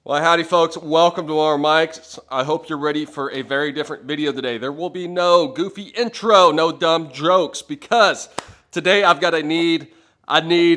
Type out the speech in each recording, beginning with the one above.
Well, howdy folks, welcome to Mower Mike. I hope you're ready for a very different video today. There will be no goofy intro, no dumb jokes, because today I've got a need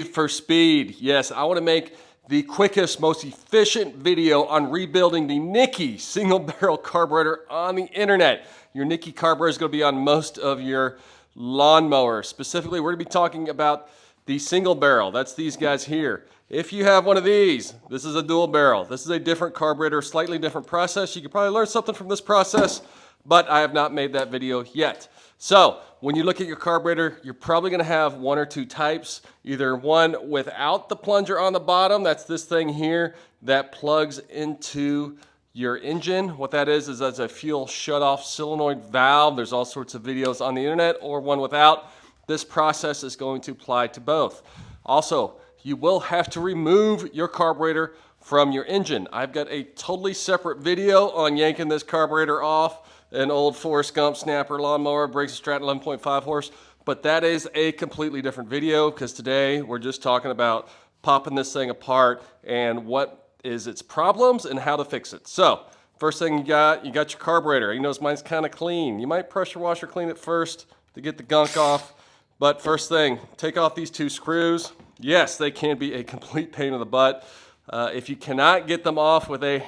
for speed. Yes, I want to make the quickest, most efficient video on rebuilding the Nikki single barrel carburetor on the internet. Your Nikki carburetor is going to be on most of your lawnmowers. Specifically, we're going to be talking about the single barrel. That's these guys here. If you have one of these, this is a dual barrel. This is a different carburetor, slightly different process. You could probably learn something from this process, but I have not made that video yet. So when you look at your carburetor, you're probably going to have one or two types. Either one without the plunger on the bottom, that's this thing here that plugs into your engine. What that is that's a fuel shutoff solenoid valve. There's all sorts of videos on the internet, or one without. This process is going to apply to both. Also, you will have to remove your carburetor from your engine. I've got a totally separate video on yanking this carburetor off an old Forrest Gump snapper lawnmower, Briggs & Stratton 11.5 horse, but that is a completely different video because today we're just talking about popping this thing apart and what is its problems and how to fix it. So, first thing you got your carburetor. You notice mine's kind of clean. You might pressure washer clean it first to get the gunk off. But first thing, take off these two screws. Yes, they can be a complete pain in the butt. If you cannot get them off with a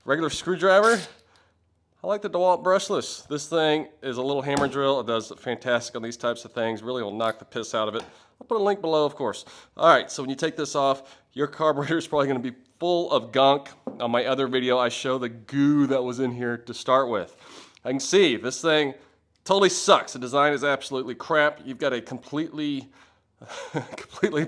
regular screwdriver, I like the DeWalt brushless. This thing is a little hammer drill. It does fantastic on these types of things. Really will knock the piss out of it. I'll put a link below, of course. All right, so when you take this off, your carburetor is probably going to be full of gunk. On my other video, I show the goo that was in here to start with. I can see this thing totally sucks. The design is absolutely crap. You've got a completely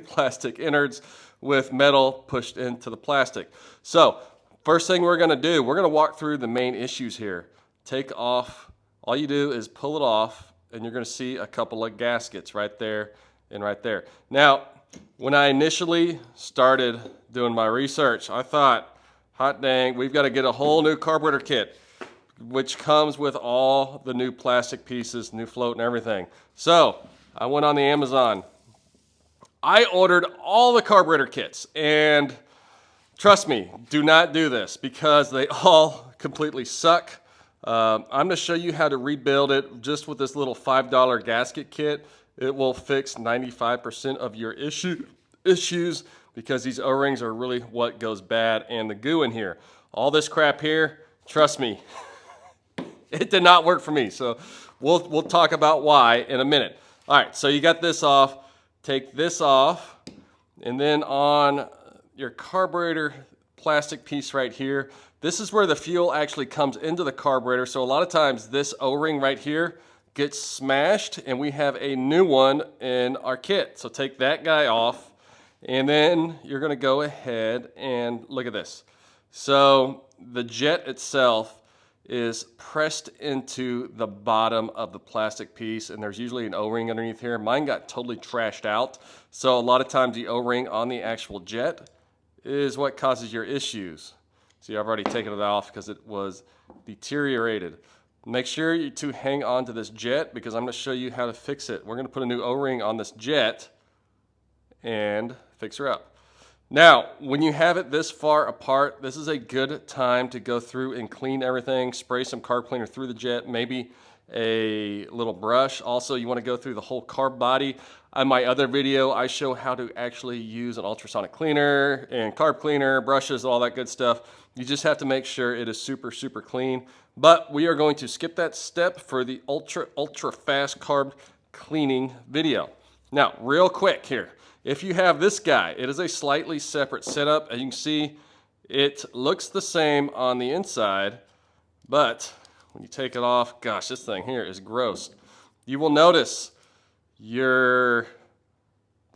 plastic innards with metal pushed into the plastic. So first thing we're going to do, we're going to walk through the main issues here. Take off, all you do is pull it off, and you're going to see a couple of gaskets right there and right there. Now, when I initially started doing my research, I thought, hot dang, we've got to get a whole new carburetor kit, which comes with all the new plastic pieces, new float and everything. So I went on the Amazon. I ordered all the carburetor kits, and trust me, do not do this because they all completely suck. I'm going to show you how to rebuild it just with this little $5 gasket kit. It will fix 95% of your issues because these O-rings are really what goes bad, and the goo in here. All this crap here, trust me, it did not work for me. So we'll talk about why in a minute. All right, so you got this off. Take this off, and then on your carburetor plastic piece right here, this is where the fuel actually comes into the carburetor. So a lot of times this O-ring right here gets smashed, and we have a new one in our kit. So take that guy off, and then you're going to go ahead and look at this. So the jet itself is pressed into the bottom of the plastic piece, and there's usually an O-ring underneath here. Mine got totally trashed out, so a lot of times the O-ring on the actual jet is what causes your issues. See, I've already taken it off because it was deteriorated. Make sure you to hang on to this jet because I'm going to show you how to fix it. We're going to put a new O-ring on this jet and fix her up. Now, when you have it this far apart, this is a good time to go through and clean everything, spray some carb cleaner through the jet, maybe a little brush. Also, you want to go through the whole carb body. On my other video, I show how to actually use an ultrasonic cleaner and carb cleaner, brushes, all that good stuff. You just have to make sure it is super, super clean. But we are going to skip that step for the ultra fast carb cleaning video. Now, real quick here. If you have this guy, it is a slightly separate setup. As you can see, it looks the same on the inside, but when you take it off, gosh, this thing here is gross. You will notice there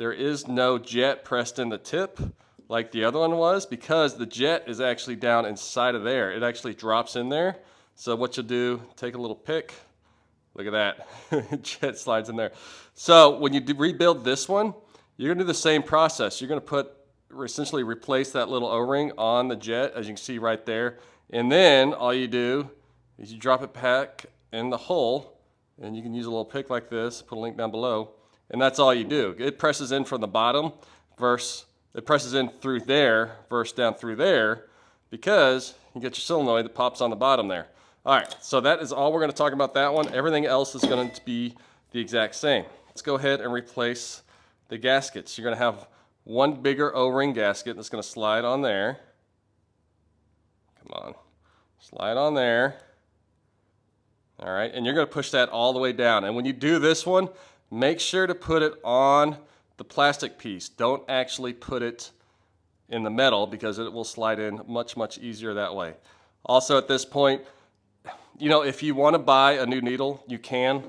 is no jet pressed in the tip like the other one was because the jet is actually down inside of there. It actually drops in there. So what you'll do, take a little pick. Look at that. Jet slides in there. So when you rebuild this one, you're going to do the same process. You're going to essentially replace that little O-ring on the jet, as you can see right there. And then all you do is you drop it back in the hole, and you can use a little pick like this, put a link down below, and that's all you do. It presses in from the bottom, it presses in through there, versus down through there. because you get your solenoid that pops on the bottom there. All right, so that is all we're going to talk about that one. Everything else is going to be the exact same. Let's go ahead and replace the gaskets. You're going to have one bigger O-ring gasket that's going to slide on there. Come on, slide on there. All right, and you're going to push that all the way down. And when you do this one, make sure to put it on the plastic piece. Don't actually put it in the metal because it will slide in much, much easier that way. Also at this point, you know, if you want to buy a new needle, you can.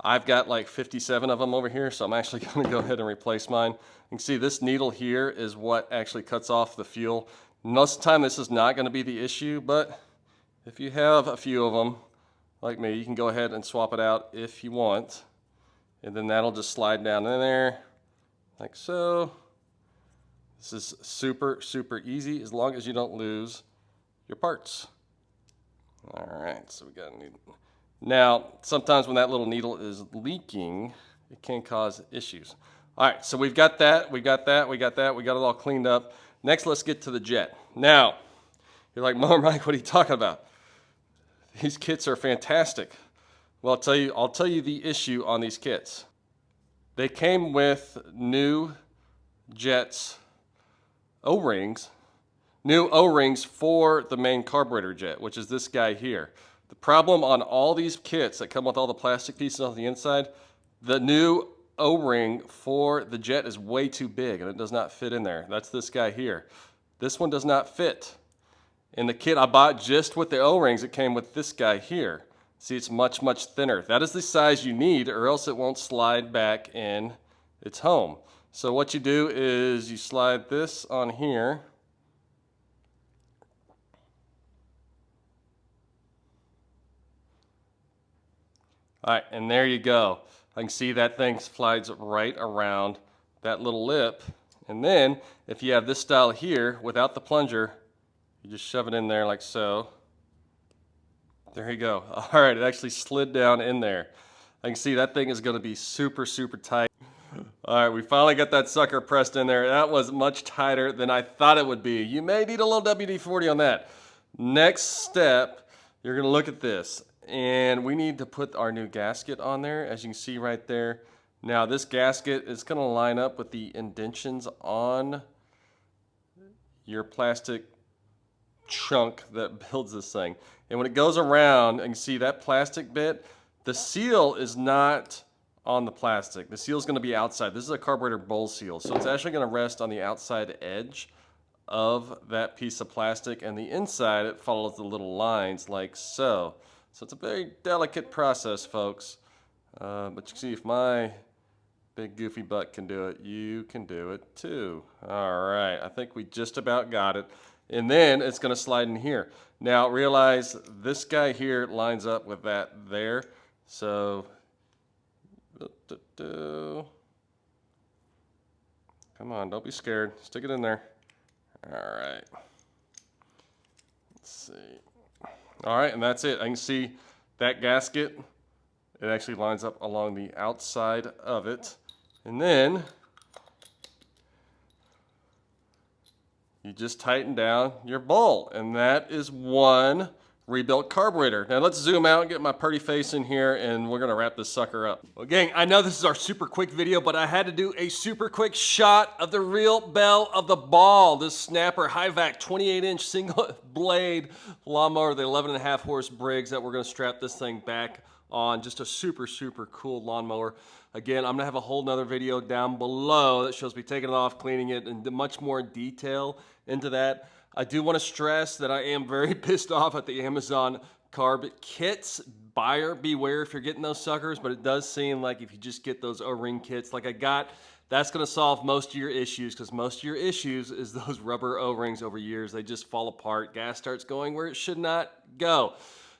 I've got like 57 of them over here, so I'm actually going to go ahead and replace mine. You can see this needle here is what actually cuts off the fuel. Most of the time this is not going to be the issue, but if you have a few of them, like me, you can go ahead and swap it out if you want. And then that'll just slide down in there, like so. This is super, super easy as long as you don't lose your parts. All right, so we got a needle. Now, sometimes when that little needle is leaking, it can cause issues. All right, so we've got that, we got it all cleaned up. Next, let's get to the jet. Now, you're like, Mower Mike, what are you talking about? These kits are fantastic. Well, I'll tell you the issue on these kits. They came with new jets, O-rings, new O-rings for the main carburetor jet, which is this guy here. The problem on all these kits that come with all the plastic pieces on the inside, the new O-ring for the jet is way too big and it does not fit in there. That's this guy here. This one does not fit. In the kit I bought just with the O-rings, it came with this guy here. See, it's much, much thinner. That is the size you need or else it won't slide back in its home. So what you do is you slide this on here. All right, and there you go. I can see that thing slides right around that little lip. And then if you have this style here without the plunger, you just shove it in there like so. There you go. All right, it actually slid down in there. I can see that thing is going to be super, super tight. All right, we finally got that sucker pressed in there. That was much tighter than I thought it would be. You may need a little WD-40 on that. Next step, you're going to look at this. And we need to put our new gasket on there, as you can see right there. Now this gasket is going to line up with the indentions on your plastic chunk that builds this thing. And when it goes around, you can see that plastic bit, the seal is not on the plastic. The seal is going to be outside. This is a carburetor bowl seal, so it's actually going to rest on the outside edge of that piece of plastic, and the inside it follows the little lines like so. So it's a very delicate process, folks. But you can see if my big goofy butt can do it, you can do it too. All right, I think we just about got it. And then it's going to slide in here. Now realize this guy here lines up with that there. So, come on, don't be scared. Stick it in there. All right. Let's see. All right, and that's it. I can see that gasket. It actually lines up along the outside of it. And then you just tighten down your bowl. And that is one rebuilt carburetor. Now let's zoom out and get my pretty face in here and we're gonna wrap this sucker up. Well, gang, I know this is our super quick video, but I had to do a super quick shot of the real belle of the ball. This Snapper high-vac 28-inch single blade lawnmower, the 11.5 horse Briggs that we're gonna strap this thing back on. Just a super, super cool lawnmower. Again, I'm gonna have a whole nother video down below that shows me taking it off, cleaning it, and much more detail into that. I do want to stress that I am very pissed off at the Amazon carb kits. Buyer beware if you're getting those suckers, but it does seem like if you just get those O-ring kits like I got, that's going to solve most of your issues, because most of your issues is those rubber O-rings over years. They just fall apart. Gas starts going where it should not go.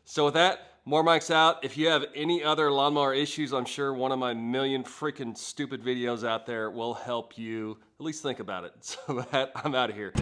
So with that, Mower Mike's out. If you have any other lawnmower issues, I'm sure one of my million freaking stupid videos out there will help you at least think about it. So with that, I'm out of here.